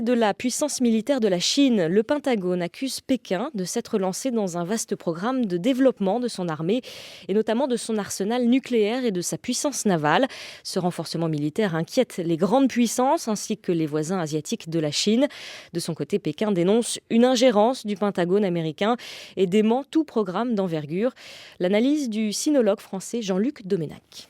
De la puissance militaire de la Chine, le Pentagone accuse Pékin de s'être lancé dans un vaste programme de développement de son armée et notamment de son arsenal nucléaire et de sa puissance navale. Ce renforcement militaire inquiète les grandes puissances ainsi que les voisins asiatiques de la Chine. De son côté, Pékin dénonce une ingérence du Pentagone américain et dément tout programme d'envergure. L'analyse du sinologue français Jean-Luc Domenach.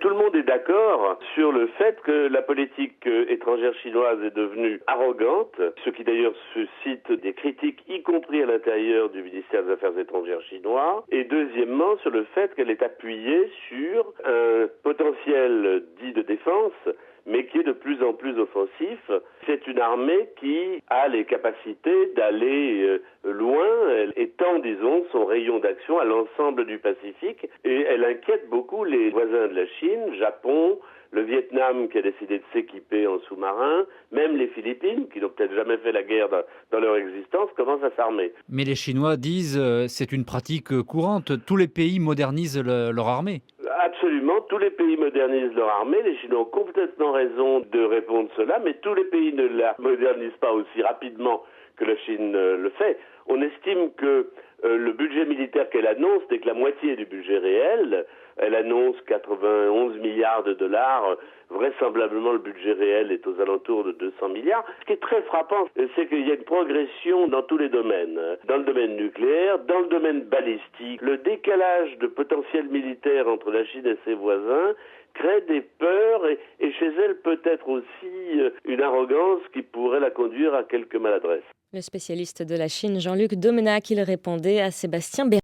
Tout le monde est d'accord sur le fait que la politique étrangère chinoise est devenue arrogante, ce qui d'ailleurs suscite des critiques, y compris à l'intérieur du ministère des Affaires étrangères chinois. Et deuxièmement, sur le fait qu'elle est appuyée sur un potentiel dit de défense, mais qui est de plus en plus offensif. C'est une armée qui a les capacités d'aller loin, elle étend, disons, son rayon d'action à l'ensemble du Pacifique, et elle inquiète beaucoup les voisins de la Chine, Japon, le Vietnam qui a décidé de s'équiper en sous-marin, même les Philippines, qui n'ont peut-être jamais fait la guerre dans leur existence, commencent à s'armer. Mais les Chinois disent c'est une pratique courante. Tous les pays modernisent leur armée. Absolument, tous les pays modernisent leur armée, les Chinois ont complètement raison de répondre cela, mais tous les pays ne la modernisent pas aussi rapidement que la Chine le fait. On estime que le budget militaire qu'elle annonce n'est que la moitié du budget réel. Elle annonce 91 milliards de dollars. Vraisemblablement, le budget réel est aux alentours de 200 milliards. Ce qui est très frappant, c'est qu'il y a une progression dans tous les domaines. Dans le domaine nucléaire, dans le domaine balistique. Le décalage de potentiel militaire entre la Chine et ses voisins crée des peurs et chez elle peut-être aussi une arrogance qui pourrait la conduire à quelques maladresses. Le spécialiste de la Chine, Jean-Luc Domenach, il répondait à Sébastien Béraud.